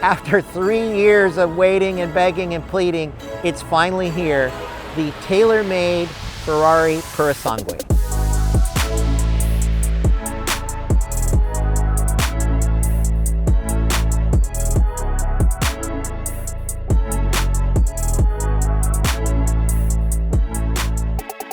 After 3 years of waiting and begging and pleading, it's finally here, the tailor-made Ferrari Purosangue.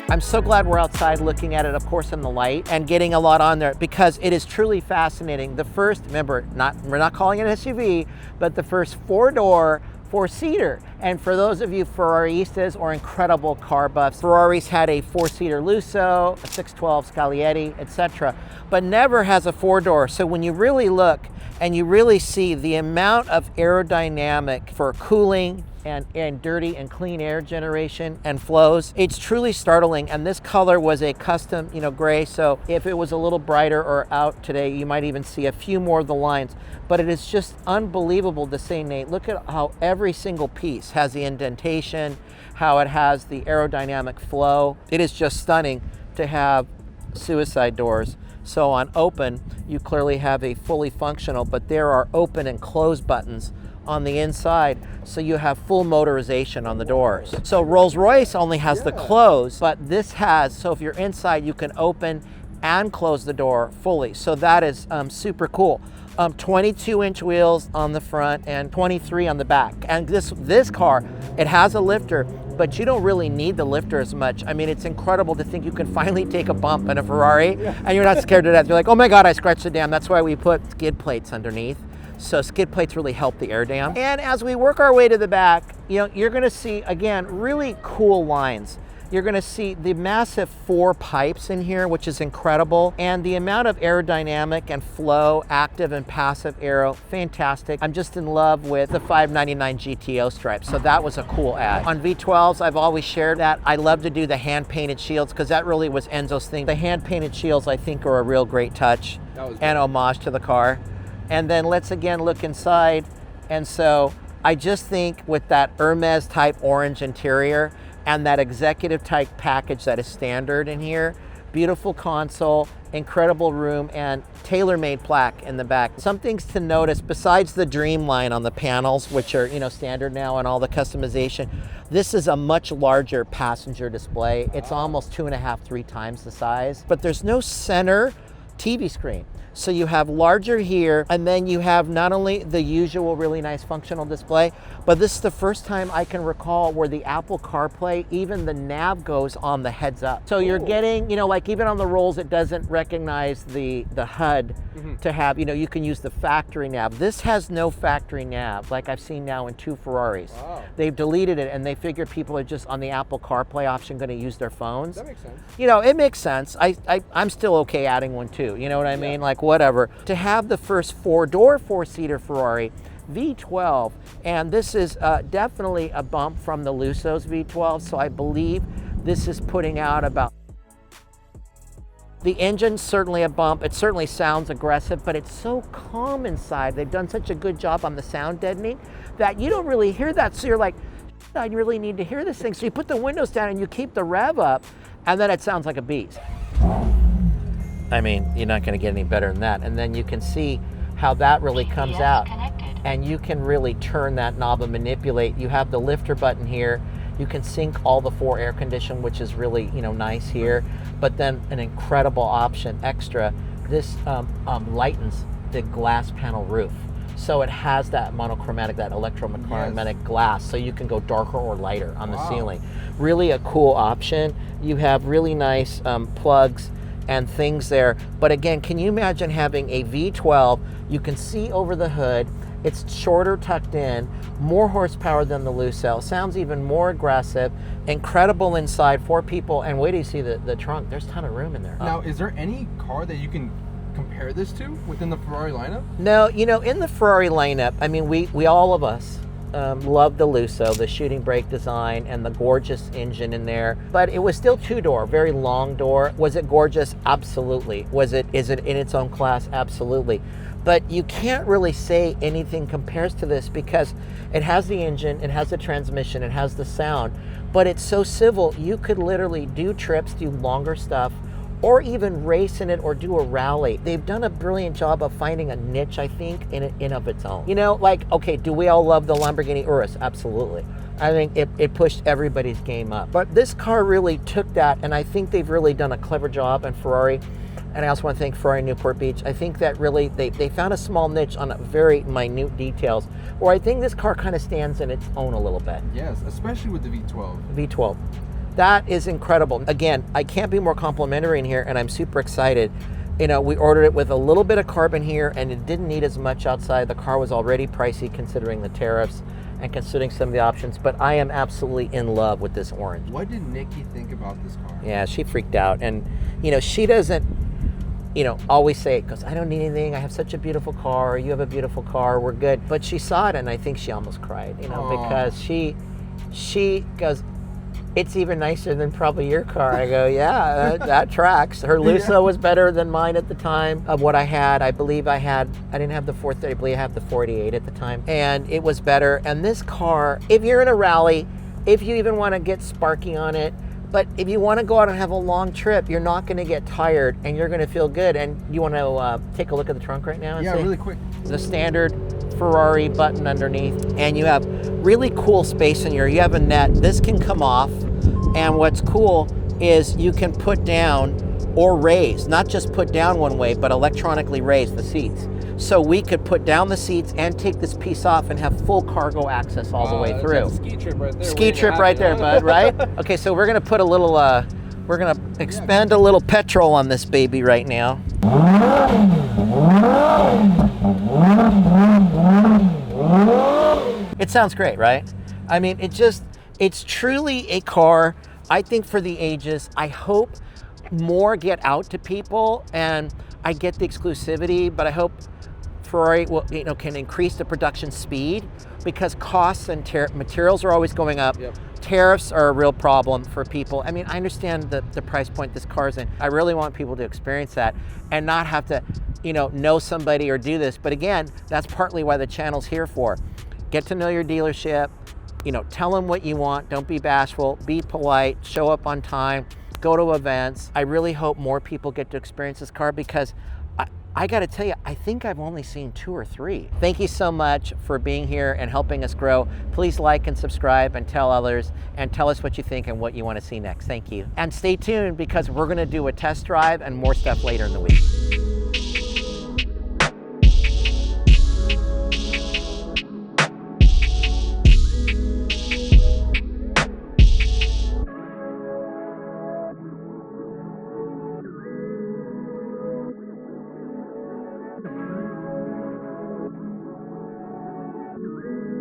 I'm so glad we're outside looking at it, of course, in the light and getting a lot on there because it is truly fascinating. The first, remember, we're not calling it an SUV, but the first four-door, four-seater. And for those of you Ferraristas or incredible car buffs, Ferrari's had a four-seater Lusso, a 612 Scaglietti, etc., but never has a four-door. So when you really look and you really see the amount of aerodynamic for cooling and dirty and clean air generation and flows, it's truly startling. And this color was a custom, gray. So if it was a little brighter or out today, you might even see a few more of the lines. But it is just unbelievable to say, Nate, look at how every single piece has the indentation, how it has the aerodynamic flow. It is just stunning to have suicide doors. So on open, you clearly have a fully functional, but there are open and close buttons on the inside, so you have full motorization on the doors. So Rolls-Royce only has the close, but this has, so if you're inside, you can open and close the door fully. So that is super cool. 22-inch wheels on the front and 23 on the back. And this car, it has a lifter, but you don't really need the lifter as much. I mean, it's incredible to think you can finally take a bump in a Ferrari and you're not scared to death. You're like, oh my God, I scratched the dam. That's why we put skid plates underneath. So skid plates really help the air dam. And as we work our way to the back, you're gonna see, again, really cool lines. You're gonna see the massive 4 pipes in here, which is incredible. And the amount of aerodynamic and flow, active and passive aero, fantastic. I'm just in love with the 599 GTO stripes. So that was a cool ad. On V12s, I've always shared that. I love to do the hand-painted shields because that really was Enzo's thing. The hand-painted shields, I think, are a real great touch and homage to the car. And then let's again look inside. And so I just think with that Hermes type orange interior and that executive type package that is standard in here, beautiful console, incredible room, and tailor-made plaque in the back. Some things to notice besides the Dreamline on the panels, which are standard now and all the customization, this is a much larger passenger display. It's almost 2.5, 3 times the size, but there's no center TV screen. So you have larger here, and then you have not only the usual really nice functional display, but this is the first time I can recall where the Apple CarPlay, even the nav goes on the heads up. So you're getting, like even on the Rolls, it doesn't recognize the HUD to have, you can use the factory nav. This has no factory nav, like I've seen now in 2 Ferraris. Wow. They've deleted it, and they figure people are just on the Apple CarPlay option going to use their phones. That makes sense. It makes sense. I'm still okay adding one too. You know what I mean? Like whatever. To have the first 4-door, 4-seater Ferrari, V12, and this is definitely a bump from the Lusso's V12, so I believe this is putting out about. The engine's certainly a bump. It certainly sounds aggressive, but it's so calm inside. They've done such a good job on the sound deadening that you don't really hear that. So you're like, I really need to hear this thing. So you put the windows down and you keep the rev up, and then it sounds like a beast. I mean, you're not going to get any better than that. And then you can see how that really comes out. And you can really turn that knob and manipulate. You have the lifter button here. You can sync all the 4 air condition, which is really, nice here. But then an incredible option extra, this lightens the glass panel roof. So it has that monochromatic, that electromagnetic glass, so you can go darker or lighter on the ceiling. Really a cool option. You have really nice plugs and things there. But again, can you imagine having a V12? You can see over the hood. It's shorter, tucked in, more horsepower than the Lusso. Sounds even more aggressive. Incredible inside, 4 people. And wait till you see the trunk. There's a ton of room in there. Now, is there any car that you can compare this to within the Ferrari lineup? No, in the Ferrari lineup, I mean, we all of us love the Lusso, the shooting brake design and the gorgeous engine in there. But it was still 2-door, very long door. Was it gorgeous? Absolutely. Is it in its own class? Absolutely. But you can't really say anything compares to this because it has the engine, it has the transmission, it has the sound, but it's so civil. You could literally do trips, do longer stuff, or even race in it or do a rally. They've done a brilliant job of finding a niche, I think, in of its own. You know, like, okay, do we all love the Lamborghini Urus? Absolutely. I think it pushed everybody's game up. But this car really took that, and I think they've really done a clever job, and Ferrari, and I also want to thank Ferrari Newport Beach. I think that really, they found a small niche on very minute details, where I think this car kind of stands in its own a little bit. Yes, especially with the V12. V12. That is incredible. Again, I can't be more complimentary in here, and I'm super excited. You know, we ordered it with a little bit of carbon here, and it didn't need as much outside. The car was already pricey considering the tariffs and considering some of the options, but I am absolutely in love with this orange. What did Nikki think about this car? Yeah, she freaked out. And, you know, she doesn't, you know, always say it, because I don't need anything. I have such a beautiful car. You have a beautiful car. We're good. But she saw it, and I think she almost cried, you know, Aww. because she goes, it's even nicer than probably your car. I go, yeah, that tracks. Her Lusso was better than mine at the time of what I had. I believe I didn't have the 430, I believe I had the 488 at the time. And it was better. And this car, if you're in a rally, if you even want to get sparky on it, but if you want to go out and have a long trip, you're not going to get tired and you're going to feel good. And you want to take a look at the trunk right now? And yeah, see? really quick. The standard Ferrari button underneath, and you have really cool space in here. You have a net. This can come off, and what's cool is you can put down or raise, not just put down one way, but electronically raise the seats. So we could put down the seats and take this piece off and have full cargo access all the way through. That's a ski trip right there. Ski trip right there, bud, right? Okay, so we're gonna put a little, we're gonna expend a little petrol on this baby right now. It sounds great, right? I mean, it's truly a car, I think, for the ages. I hope more get out to people, and I get the exclusivity, but I hope Ferrari will, you know, can increase the production speed, because costs and materials are always going up. Yep. Tariffs are a real problem for people. I mean, I understand the price point this car's in. I really want people to experience that and not have to, you know somebody or do this. But again, that's partly why the channel's here for. Get to know your dealership, you know, tell them what you want. Don't be bashful, be polite, show up on time, go to events. I really hope more people get to experience this car, because I got to tell you, I think I've only seen 2 or 3. Thank you so much for being here and helping us grow. Please like and subscribe and tell others, and tell us what you think and what you want to see next. Thank you. And stay tuned, because we're going to do a test drive and more stuff later in the week.